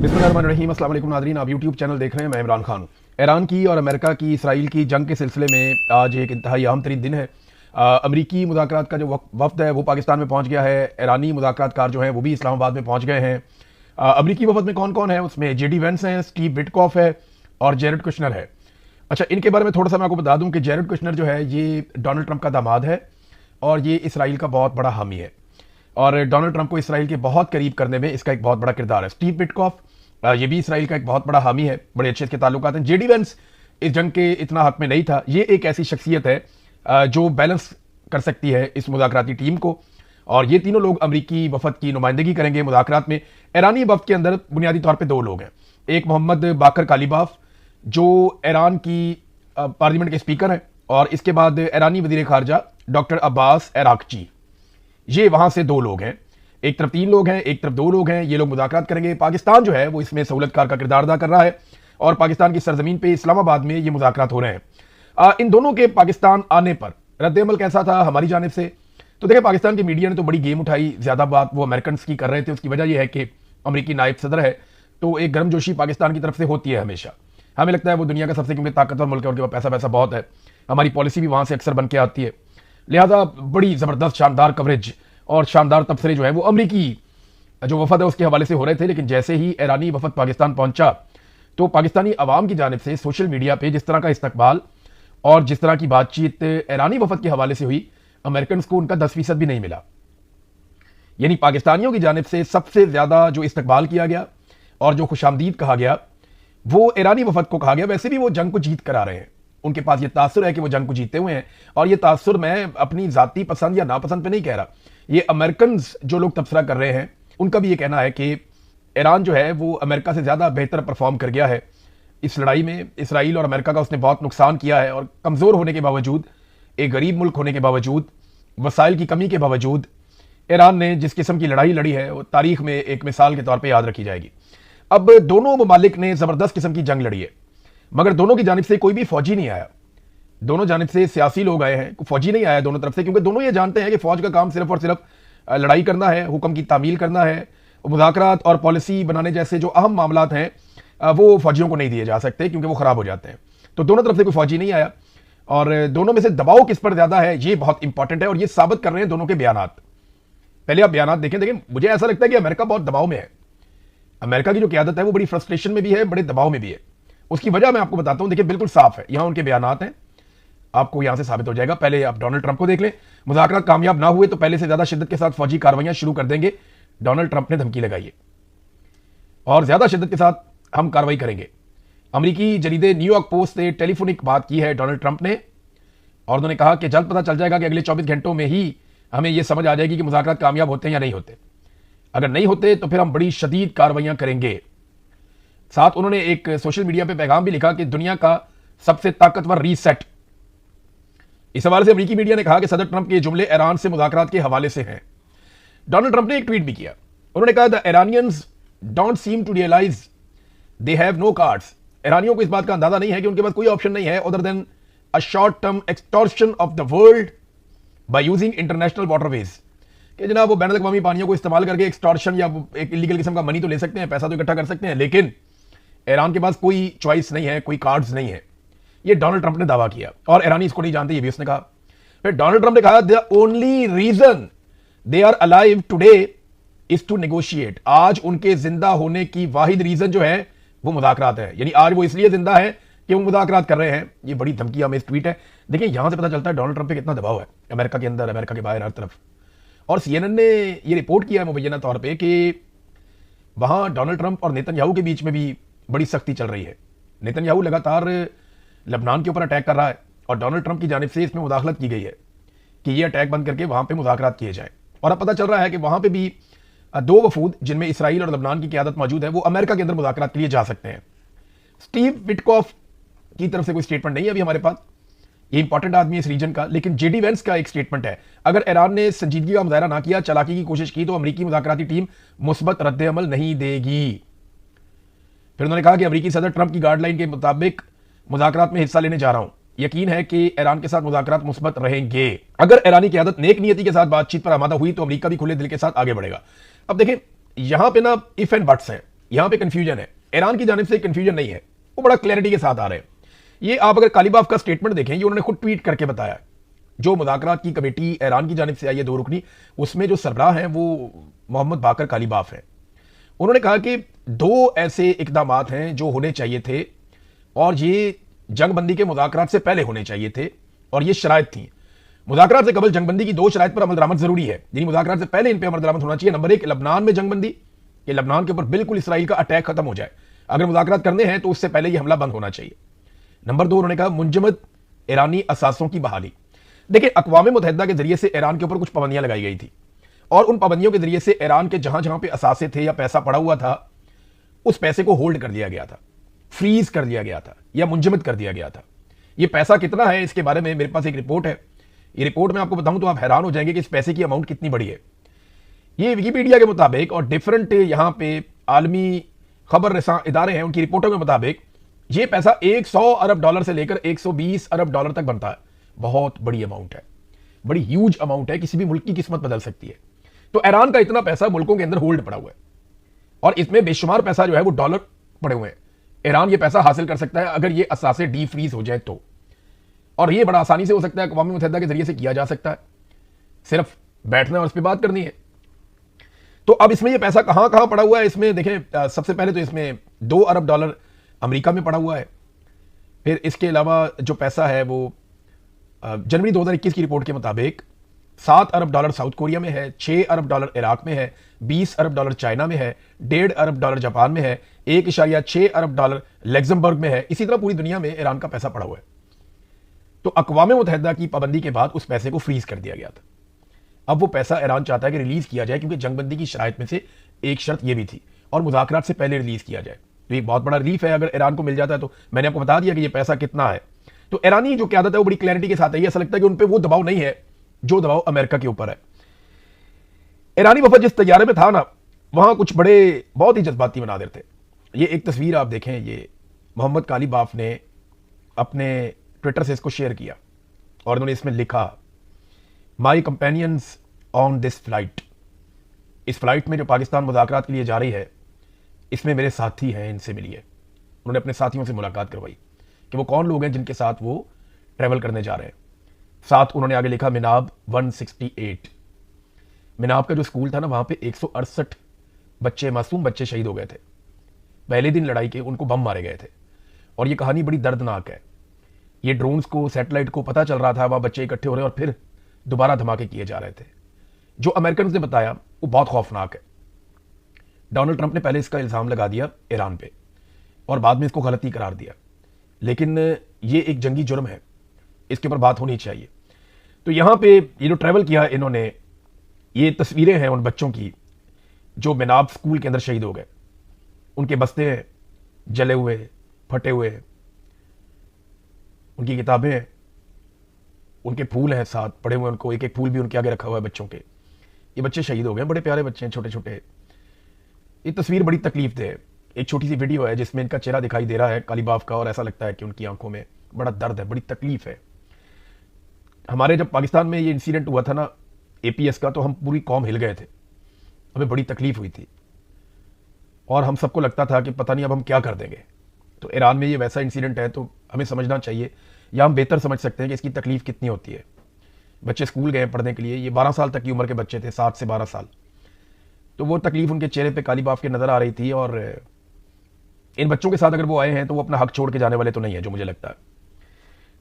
बिस्मिल्लाहिर्रहमानिर्रहीम। अस्सलाम वालेकुम नाज़रीन, आप यूट्यूब चैनल देख रहे हैं। मैं इमरान खान हूँ। ईरान की और अमेरिका की इसराइल की जंग के सिलसिले में आज एक इंतहाई अहम तरीन दिन है। अमरीकी मुज़ाकरात का जो वफ्द है वो पाकिस्तान में पहुँच गया है। ईरानी मुज़ाकरातकार जो हैं वो भी इस्लामाबाद में पहुँच गए हैं। अमरीकी वफ्द में कौन कौन है? उसमें जेडी वेंस हैं, स्टीव विटकॉफ है और जेरेड कुशनर है। अच्छा, इनके बारे में थोड़ा सा मैं आपको बता दूं कि जेरेड कुशनर जो है ये डोनाल्ड ट्रंप का दामाद है और ये इसराइल का बहुत बड़ा हामी है और डोनाल्ड ट्रंप को इसराइल के बहुत करीब करने में इसका एक बहुत बड़ा किरदार है। स्टीव विटकॉफ ये भी इसराइल का एक बहुत बड़ा हामी है, बड़े अच्छे इसके ताल्लुकात हैं। जेडी वेंस इस जंग के इतना हक में नहीं था। ये एक ऐसी शख्सियत है जो बैलेंस कर सकती है इस मुज़ाकराती टीम को, और ये तीनों लोग अमरीकी वफद की नुमाइंदगी करेंगे मुज़ाकरात में। ईरानी वफद के अंदर बुनियादी तौर पर दो लोग हैं। एक मोहम्मद बाकर कालीबाफ जो ईरान की पार्लियामेंट के स्पीकर हैं, और इसके बाद ईरानी वजीर खारजा डॉक्टर अब्बास अरागची। ये वहां से दो लोग हैं। एक तरफ तीन लोग हैं, एक तरफ दो लोग हैं। ये लोग मुज़ाकरात करेंगे। पाकिस्तान जो है वो इसमें सहूलतकार का किरदार अदा कर रहा है और पाकिस्तान की सरजमीन पे इस्लामाबाद में ये मुज़ाकरात हो रहे हैं। इन दोनों के पाकिस्तान आने पर रद्द-ए-अमल कैसा था हमारी जानिब से? तो देखिए, पाकिस्तान की मीडिया ने तो बड़ी गेम उठाई। ज्यादा बात वो अमेरिकन की कर रहे थे। उसकी वजह यह है कि अमरीकी नायब सदर है, तो एक गर्मजोशी पाकिस्तान की तरफ से होती है हमेशा। हमें लगता है वो दुनिया का सबसे क्योंकि ताकतवर मुल्क है, उनके पास पैसा बहुत है। हमारी पॉलिसी भी वहां से अक्सर बन के आती है। लिहाजा बड़ी जबरदस्त शानदार कवरेज और शानदार तबसरे जो है वो अमरीकी जो वफद है उसके हवाले से हो रहे थे। लेकिन जैसे ही ईरानी वफद पाकिस्तान पहुंचा तो पाकिस्तानी अवाम की जानिब से सोशल मीडिया पे जिस तरह का इस्तकबाल और जिस तरह की बातचीत ईरानी वफद के हवाले से हुई, अमेरिकन को उनका 10% भी नहीं मिला। यानी पाकिस्तानियों की जानिब से सबसे ज्यादा जो इस्तकबाल किया गया और जो खुशामदीद कहा गया वो ईरानी वफद को कहा गया। वैसे भी वो जंग को जीत कर आ रहे हैं, उनके पास ये तासुर है कि वो जंग को जीते हुए हैं, और ये तासुर मैं अपनी जाती पसंद या नापसंद पे नहीं कह रहा। ये अमेरिकन जो लोग तबसरा कर रहे हैं उनका भी ये कहना है कि ईरान जो है वो अमेरिका से ज्यादा बेहतर परफॉर्म कर गया है इस लड़ाई में। इसराइल और अमेरिका का उसने बहुत नुकसान किया है, और कमजोर होने के बावजूद, एक गरीब मुल्क होने के बावजूद, वसाइल की कमी के बावजूद ईरान ने जिस किस्म की लड़ाई लड़ी है वो तारीख में एक मिसाल के तौर पर याद रखी जाएगी। अब दोनों ममालिक ने जबरदस्त किस्म की जंग लड़ी है, मगर दोनों की जानिब से कोई भी फौजी नहीं आया। दोनों जानिब से सियासी लोग आए हैं, फौजी नहीं आया दोनों तरफ से, क्योंकि दोनों ये जानते हैं कि फौज का काम सिर्फ और सिर्फ लड़ाई करना है, हुक्म की तामील करना है। मुज़ाकरात और पॉलिसी बनाने जैसे जो अहम मामलात हैं वो फौजियों को नहीं दिए जा सकते क्योंकि वो खराब हो जाते हैं। तो दोनों तरफ से कोई फौजी नहीं आया, और दोनों में से दबाव किस पर ज्यादा है ये बहुत इंपॉर्टेंट है, और ये साबित कर रहे हैं दोनों के बयानात। पहले आप बयानात देखें। मुझे ऐसा लगता है कि अमेरिका बहुत दबाव में है। अमेरिका की जो क़यादत है वो बड़ी फ्रस्ट्रेशन में भी है, बड़े दबाव में भी है। उसकी वजह मैं आपको बताता हूं। देखिए, बिल्कुल साफ है, यहां उनके बयानात हैं, आपको यहां से साबित हो जाएगा। पहले आप डोनाल्ड ट्रंप को देख लें। मुज़ाकरात कामयाब ना हुए तो पहले से ज्यादा शिद्दत के साथ फौजी कार्रवाइयां शुरू कर देंगे। डोनाल्ड ट्रंप ने धमकी लगाई है और ज्यादा शिद्दत के साथ हम कार्रवाई करेंगे। अमरीकी जरीदे न्यूयॉर्क पोस्ट से टेलीफोनिक बात की है डोनाल्ड ट्रंप ने, और उन्होंने कहा कि जल्द पता चल जाएगा कि अगले 24 घंटों में ही हमें यह समझ आ जाएगी कि मुज़ाकरात कामयाब होते हैं या नहीं होते। अगर नहीं होते तो फिर हम बड़ी शदीद कार्रवाइयां करेंगे। साथ उन्होंने एक सोशल मीडिया पे पैगाम भी लिखा कि दुनिया का सबसे ताकतवर रीसेट। इस हवाले से अमेरिकी मीडिया ने कहा कि सदर ट्रंप के जुमले ईरान से मुज़ाकरात के हवाले से हैं। डोनाल्ड ट्रंप ने एक ट्वीट भी किया। उन्होंने कहा, the Iranians don't seem to realise they have no cards. ईरानियों को इस बात का अंदाजा नहीं है कि उनके पास कोई ऑप्शन नहीं है other than a short term extortion of the world by using international waterways. कि जनाब वो बैनुल अक़वामी पानियों को इस्तेमाल करके एक्सटॉर्शन या एक इलीगल किस्म का मनी तो ले सकते हैं, पैसा तो इकट्ठा कर सकते हैं, लेकिन ईरान के पास कोई चॉइस नहीं है, कोई कार्ड्स नहीं है। ये डोनाल्ड ट्रंप ने दावा किया, और ईरानी इसको नहीं जानते, ये भी उसने कहा। फिर डोनाल्ड ट्रंप ने कहा, the only reason they are alive today is to negotiate. आज उनके जिंदा होने की वाहिद रीजन जो है वो मुज़ाकरात है। यानी आज वो इसलिए जिंदा है कि वो मुज़ाकरात कर रहे हैं। ये बड़ी धमकी में इस ट्वीट है। देखिए, यहां से पता चलता है डोनाल्ड ट्रंप पे कितना दबाव है अमेरिका के अंदर, अमेरिका के बाहर, हर तरफ। और CNN ने ये रिपोर्ट किया है मुबैना तौर पर कि वहां डोनाल्ड ट्रंप और नेतन्याहू के बीच में भी बड़ी सख्ती चल रही है। नेतन्याहू लगातार लेबनान के ऊपर अटैक कर रहा है, और डोनाल्ड ट्रंप की जानिब से इसमें मुदाखलत की गई है कि ये अटैक बंद करके वहां पे मुज़ाकरात किए जाएं। और अब पता चल रहा है कि वहां पे भी दो वफूद जिनमें इसराइल और लेबनान की क़यादत मौजूद है वो अमेरिका के अंदर मुज़ाकरात के लिए जा सकते हैं। स्टीव विटकॉफ की तरफ से कोई स्टेटमेंट नहीं है अभी हमारे पास, ये इंपॉर्टेंट आदमी है इस रीजन का। लेकिन जेडी वेंस का एक स्टेटमेंट है, अगर ईरान ने संजीदगी का मुजाहरा ना किया, चालाकी की कोशिश की, तो अमरीकी मुज़ाकराती टीम मुस्बत रद्द-ए-अमल नहीं देगी। फिर उन्होंने कहा कि अमरीकी सदर ट्रंप की गाइडलाइन के मुताबिक मुज़ाकरात में हिस्सा लेने जा रहा हूं। यकीन है कि ईरान के साथ मुज़ाकरात मुस्बत रहेंगे। अगर ईरानी क़यादत नेक नियति के साथ बातचीत पर आमादा हुई तो अमरीका भी खुले दिल के साथ आगे बढ़ेगा। अब देखें, यहां पे ना इफ एंड बट्स हैं। यहां पे कंफ्यूजन है, ईरान की जानिब से कंफ्यूजन नहीं है, वो बड़ा क्लैरिटी के साथ आ रहे हैं। ये आप अगर कालीबाफ का स्टेटमेंट देखें, ये उन्होंने खुद ट्वीट करके बताया। जो मुज़ाकरात की कमेटी ईरान की जानिब से आई है 2 रुकनी, उसमें जो सरबराह हैं वो मोहम्मद बाकर कालीबाफ हैं। उन्होंने कहा कि 2 ऐसे इकदामात हैं जो होने चाहिए थे और ये जंगबंदी के मुज़ाकरात से पहले होने चाहिए थे और ये शराइत थी। मुज़ाकरात से कबल जंगबंदी की 2 शराइत पर अमल दरामद जरूरी है, यानी मुज़ाकरात से पहले इन पर अमल दरामद होना चाहिए। नंबर 1, लबनान में जंगबंदी, कि लबनान के ऊपर बिल्कुल इसराइल का अटैक खत्म हो जाए। अगर मुज़ाकरात करने हैं तो उससे पहले ये हमला बंद होना चाहिए। नंबर 2, उन्होंने कहा मुंजमद ईरानी असासों की बहाली। देखिए, अक़वाम मुत्तहिदा के जरिए से ईरान के ऊपर कुछ पाबंदियां लगाई गई थी और उन पाबंदियों के जरिए से ईरान के जहां जहां पे असासे थे या पैसा पड़ा हुआ था, उस पैसे को होल्ड कर दिया गया था, फ्रीज कर दिया गया था या मुंजमद कर दिया गया था। ये पैसा कितना है, इसके बारे में मेरे पास एक रिपोर्ट है। ये रिपोर्ट में आपको बताऊं तो आप हैरान हो जाएंगे कि इस पैसे की अमाउंट कितनी बड़ी है। ये विकिपीडिया के मुताबिक और डिफरेंट यहां पे आलमी खबर रसा इदारे हैं, उनकी रिपोर्टों के मुताबिक ये पैसा 100 अरब डॉलर से लेकर 120 अरब डॉलर तक बनता है। बहुत बड़ी अमाउंट है, बड़ी ह्यूज अमाउंट है, किसी भी मुल्क की किस्मत बदल सकती है। तो ईरान का इतना पैसा मुल्कों के अंदर होल्ड पड़ा हुआ है और इसमें बेशुमार पैसा जो है वो डॉलर पड़े हुए हैं। ईरान ये पैसा हासिल कर सकता है अगर ये असासे डी फ्रीज हो जाए तो, और ये बड़ा आसानी से हो सकता है, अक़वाम मुत्तहिदा के जरिए से किया जा सकता है, सिर्फ बैठना और उस पर बात करनी है। तो अब इसमें ये पैसा कहां कहां पड़ा हुआ है, इसमें देखें, सबसे पहले तो इसमें 2 अरब डॉलर अमेरिका में पड़ा हुआ है। फिर इसके अलावा जो पैसा है वो जनवरी 2021 की रिपोर्ट के मुताबिक 7 अरब डॉलर साउथ कोरिया में है, 6 अरब डॉलर इराक में है, 20 अरब डॉलर चाइना में है, 1.5 अरब डॉलर जापान में है, 1.6 अरब डॉलर लग्जमबर्ग में है। इसी तरह पूरी दुनिया में ईरान का पैसा पड़ा हुआ है। तो अक़वाम मुत्तहिदा की पाबंदी के बाद उस पैसे को फ्रीज कर दिया गया था। अब वो पैसा ईरान चाहता है कि रिलीज किया जाए, क्योंकि जंगबंदी की शराइत में से एक शर्त यह भी थी और मुज़ाकरात से पहले रिलीज किया जाए। तो ये बहुत बड़ा रिलीफ है अगर ईरान को मिल जाता है। तो मैंने आपको बता दिया कि ये पैसा कितना है। तो ईरानी जो क़यादत है वो बड़ी क्लैरिटी के साथ है। ऐसा लगता है कि उन पर वो दबाव नहीं है जो दबाव अमेरिका के ऊपर है। ईरानी वफद जिस तैयारे में था ना, वहां कुछ बड़े बहुत ही जज्बाती मनाजिर थे। ये एक तस्वीर आप देखें, ये मोहम्मद कालीबाफ ने अपने ट्विटर से इसको शेयर किया और उन्होंने इसमें लिखा, माई कंपेनियंस ऑन दिस फ्लाइट। इस फ्लाइट में जो पाकिस्तान मुज़ाकरात के लिए जा रही है, इसमें मेरे साथी हैं, इनसे मिलिए। उन्होंने अपने साथियों से मुलाकात करवाई कि वो कौन लोग हैं जिनके साथ वो ट्रैवल करने जा रहे हैं। साथ उन्होंने आगे लिखा मिनाब 168। मिनाब का जो स्कूल था ना, वहां पे 168 बच्चे, मासूम बच्चे शहीद हो गए थे। पहले दिन लड़ाई के उनको बम मारे गए थे और ये कहानी बड़ी दर्दनाक है। ये ड्रोन्स को, सैटेलाइट को पता चल रहा था, वहां बच्चे इकट्ठे हो रहे और फिर दोबारा धमाके किए जा रहे थे। जो अमेरिकन ने बताया वो बहुत खौफनाक है। डोनाल्ड ट्रंप ने पहले इसका इल्जाम लगा दिया ईरान पे और बाद में इसको गलती करार दिया, लेकिन ये एक जंगी जुर्म है, इसके ऊपर बात होनी चाहिए। तो यहां पे ये जो ट्रैवल किया इन्होंने, ये तस्वीरें हैं उन बच्चों की जो मिनाब स्कूल के अंदर शहीद हो गए। उनके बस्ते हैं जले हुए, फटे हुए, उनकी किताबें हैं, उनके फूल हैं साथ पड़े हुए, उनको एक एक फूल भी उनके आगे रखा हुआ है बच्चों के। ये बच्चे शहीद हो गए, बड़े प्यारे बच्चे हैं, छोटे छोटे। ये तस्वीर बड़ी तकलीफ दे। एक छोटी सी वीडियो है जिसमें इनका चेहरा दिखाई दे रहा है कालीबाफ का, और ऐसा लगता है कि उनकी आंखों में बड़ा दर्द है, बड़ी तकलीफ है। हमारे जब पाकिस्तान में ये इंसिडेंट हुआ था ना एपीएस का, तो हम पूरी कौम हिल गए थे, हमें बड़ी तकलीफ हुई थी और हम सबको लगता था कि पता नहीं अब हम क्या कर देंगे। तो ईरान में ये वैसा इंसिडेंट है, तो हमें समझना चाहिए या हम बेहतर समझ सकते हैं कि इसकी तकलीफ कितनी होती है। बच्चे स्कूल गए पढ़ने के लिए, ये 12 साल तक की उम्र के बच्चे थे, 7 से 12 साल। तो वो तकलीफ उनके चेहरे पे कालीबाफ के नजर आ रही थी। और इन बच्चों के साथ अगर वो आए हैं तो वो अपना हक छोड़ के जाने वाले तो नहीं है, जो मुझे लगता है।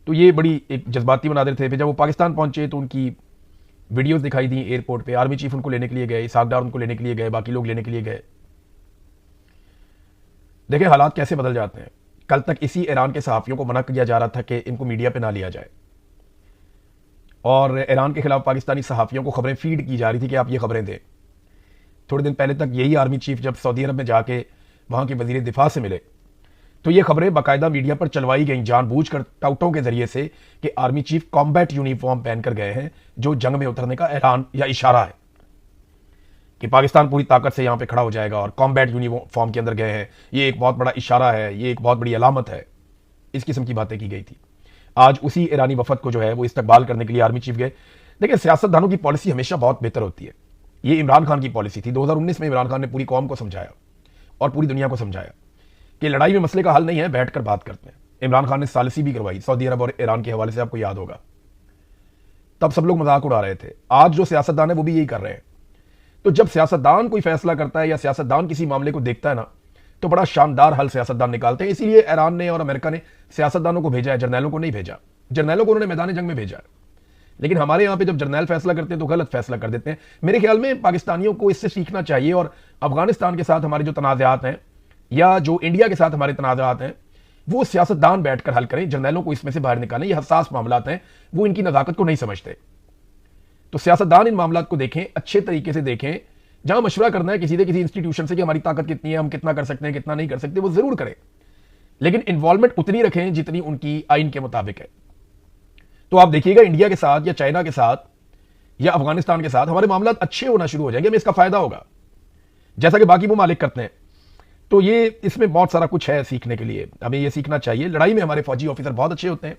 तो ये बड़ी एक जज्बाती मनाजिर थे। फिर जब वो पाकिस्तान पहुंचे तो उनकी वीडियोस दिखाई दी एयरपोर्ट पे, आर्मी चीफ उनको लेने के लिए गए, इसहाक डार उनको लेने के लिए गए, बाकी लोग लेने के लिए गए। देखें हालात कैसे बदल जाते हैं। कल तक इसी ईरान के सहाफ़ियों को मना किया जा रहा था कि इनको मीडिया पे ना लिया जाए, और ईरान के खिलाफ पाकिस्तानी सहाफ़ियों को खबरें फीड की जा रही थी कि आप ये खबरें दें। थोड़े दिन पहले तक यही आर्मी चीफ जब सऊदी अरब में जाके वहां के वजीर दिफा से मिले, तो ये खबरें बाकायदा मीडिया पर चलवाई गई जानबूझकर टाउटों के जरिए से कि आर्मी चीफ कॉम्बैट यूनिफॉर्म पहनकर गए हैं, जो जंग में उतरने का ऐलान या इशारा है कि पाकिस्तान पूरी ताकत से यहां पे खड़ा हो जाएगा और कॉम्बैट यूनिफॉर्म के अंदर गए हैं। ये एक बहुत बड़ा इशारा है, ये एक बहुत बड़ी अलामत है। इस किस्म की बातें की गई थी। आज उसी ईरानी वफद को जो है वो इस्तकबाल करने के लिए आर्मी चीफ गए। देखिए सियासतदानों की पॉलिसी हमेशा बहुत बेहतर होती है। ये इमरान खान की पॉलिसी थी। 2019 में इमरान खान ने पूरी कौम को समझाया और पूरी दुनिया को समझाया कि लड़ाई में मसले का हल नहीं है, बैठकर बात करते हैं। इमरान खान ने सालिसी भी करवाई सऊदी अरब और ईरान के हवाले से, आपको याद होगा। तब सब लोग मजाक उड़ा रहे थे। आज जो सियासतदान है वो भी यही कर रहे हैं। तो जब सियासतदान कोई फैसला करता है या सियासतदान किसी मामले को देखता है ना, तो बड़ा शानदार हल सियासतदान निकालते हैं। इसीलिए ईरान ने और अमेरिका ने सियासतदानों को भेजा है, जर्नैलों को नहीं भेजा। जर्नैलों को उन्होंने मैदान जंग में भेजा है, लेकिन हमारे यहां पे जब जर्नैल फैसला करते हैं तो गलत फैसला कर देते हैं। मेरे ख्याल में पाकिस्तानियों को इससे सीखना चाहिए और अफगानिस्तान के साथ हमारे जो तनाज़ात हैं या जो इंडिया के साथ हमारे तनाज़ात हैं वो सियासतदान बैठकर हल करें, जर्नैलों को इसमें से बाहर निकालें। ये हसास मामलात हैं, वो इनकी नज़ाकत को नहीं समझते। तो सियासतदान इन मामलात को देखें, अच्छे तरीके से देखें। जहां मशवरा करना है किसी से, किसी इंस्टीट्यूशन से कि हमारी ताकत कितनी है, हम कितना कर सकते हैं, कितना नहीं कर सकते, वो जरूर करें, लेकिन इन्वॉल्वमेंट उतनी रखें जितनी उनकी आइन के मुताबिक है। तो आप देखिएगा इंडिया के साथ या चाइना के साथ या अफगानिस्तान के साथ हमारे मामला अच्छे होना शुरू हो जाएंगे, हमें इसका फायदा होगा, जैसा कि बाकी ममालिक करते हैं। तो ये इसमें बहुत सारा कुछ है सीखने के लिए, हमें ये सीखना चाहिए। लड़ाई में हमारे फौजी ऑफिसर बहुत अच्छे होते हैं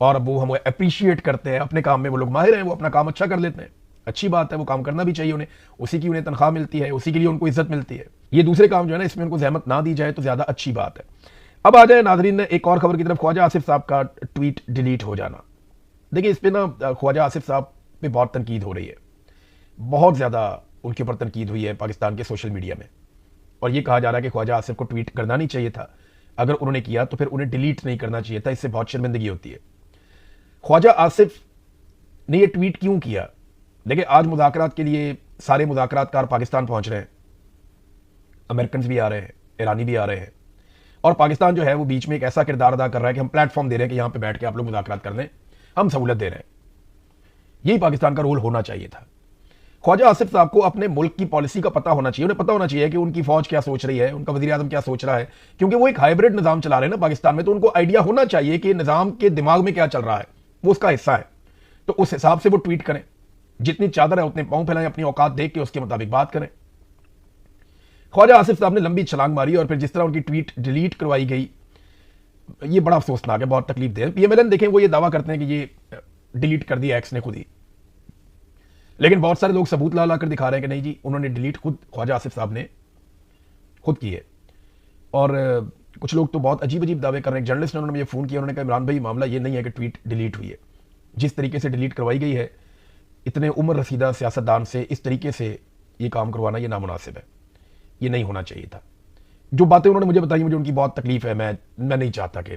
और वो हम अप्रिशिएट करते हैं, अपने काम में वो लोग माहिर हैं, वो अपना काम अच्छा कर लेते हैं, अच्छी बात है, वो काम करना भी चाहिए उन्हें, उसी की उन्हें तनख्वाह मिलती है, उसी के लिए उनको इज्जत मिलती है। ये दूसरे काम जो है ना, इसमें उनको जहमत ना दी जाए तो ज्यादा अच्छी बात है। अब आ जाए नाजरीन एक और खबर की तरफ, ख्वाजा आसिफ साहब का ट्वीट डिलीट हो जाना। देखिए इस पे ना ख्वाजा आसिफ साहब पे बहुत तनकीद हो रही है, बहुत ज्यादा उनके ऊपर तनकीद हुई है पाकिस्तान के सोशल मीडिया में, और ये कहा जा रहा है कि ख्वाजा आसिफ को ट्वीट करना नहीं चाहिए था, अगर उन्होंने किया तो फिर उन्हें डिलीट नहीं करना चाहिए था, इससे बहुत शर्मिंदगी होती है। ख्वाजा आसिफ ने ये ट्वीट क्यों किया? देखिए आज मुज़ाकरात के लिए सारे मुज़ाकरातकार पाकिस्तान पहुंच रहे हैं, अमेरिकन भी आ रहे हैं, ईरानी भी आ रहे हैं, और पाकिस्तान जो है वो बीच में एक ऐसा किरदार अदा कर रहा है कि हम प्लेटफॉर्म दे रहे हैं कि यहां पे बैठ के आप लोग मुज़ाकरात कर लें, हम सहूलत दे रहे हैं। यही पाकिस्तान का रोल होना चाहिए था। ख्वाजा आसिफ साहब को अपने मुल्क की पॉलिसी का पता होना चाहिए, उन्हें पता होना चाहिए कि उनकी फौज क्या सोच रही है, उनका वज़ीर आज़म क्या सोच रहा है, क्योंकि वो एक हाइब्रिड निज़ाम चला रहे हैं ना पाकिस्तान में, तो उनको आइडिया होना चाहिए कि निज़ाम के दिमाग में क्या चल रहा है, वो उसका हिस्सा है। तो उस हिसाब से वो ट्वीट करें, जितनी चादर है उतने पांव फैलाएं, अपनी औकात देख के उसके मुताबिक बात करें। ख्वाजा आसिफ साहब ने लंबी छलांग मारी और फिर जिस तरह उनकी ट्वीट डिलीट करवाई गई, ये बड़ा अफसोसनाक है, बहुत तकलीफ दे। पीएमएलएन देखें, वो ये दावा करते हैं कि ये डिलीट कर दिया एक्स ने खुद ही, लेकिन बहुत सारे लोग सबूत ला कर दिखा रहे हैं कि नहीं जी, उन्होंने डिलीट खुद ख्वाजा आसिफ साहब ने खुद की है। और कुछ लोग तो बहुत अजीब अजीब दावे कर रहे हैं। जर्नलिस्ट ने उन्होंने मुझे फोन किया, उन्होंने कहा इमरान भाई मामला ये नहीं है कि ट्वीट डिलीट हुई है, जिस तरीके से डिलीट करवाई गई है, इतने उम्र रसीदा सियासतदान से इस तरीके से ये काम करवाना ये नामुनासिब है, ये नहीं होना चाहिए था। जो बातें उन्होंने मुझे बताई, मुझे उनकी बहुत तकलीफ है। मैं नहीं चाहता कि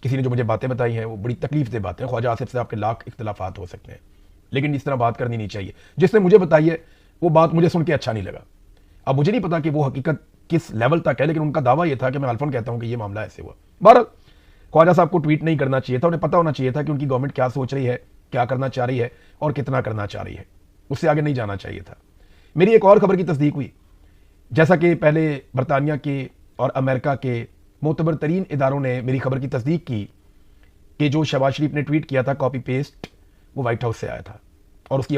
किसी ने जो मुझे बातें बताई हैं वो बड़ी तकलीफ दे बातें। ख्वाजा आसिफ से आपके लाख इख्तलाफात हो सकते हैं, लेकिन इस तरह बात करनी नहीं चाहिए। जिसने मुझे बताई है वो बात मुझे सुन के अच्छा नहीं लगा। अब मुझे नहीं पता कि वो हकीकत किस लेवल तक है, लेकिन उनका दावा यह था कि मैं अल्फन कहता हूं कि ये मामला ऐसे हुआ। बहरहाल ख्वाजा साहब को ट्वीट नहीं करना चाहिए था, उन्हें पता होना चाहिए था कि उनकी गवर्नमेंट क्या सोच रही है, क्या करना चाह रही है और कितना करना चाह रही है, उससे आगे नहीं जाना चाहिए था। मेरी एक और खबर की तस्दीक हुई, जैसा कि पहले बरतानिया के और अमेरिका के मोतबर तरीन इदारों ने मेरी खबर की तस्दीक की कि जो शहबाज शरीफ ने ट्वीट किया था कॉपी पेस्ट, वो व्हाइट हाउस से आया था और उसकी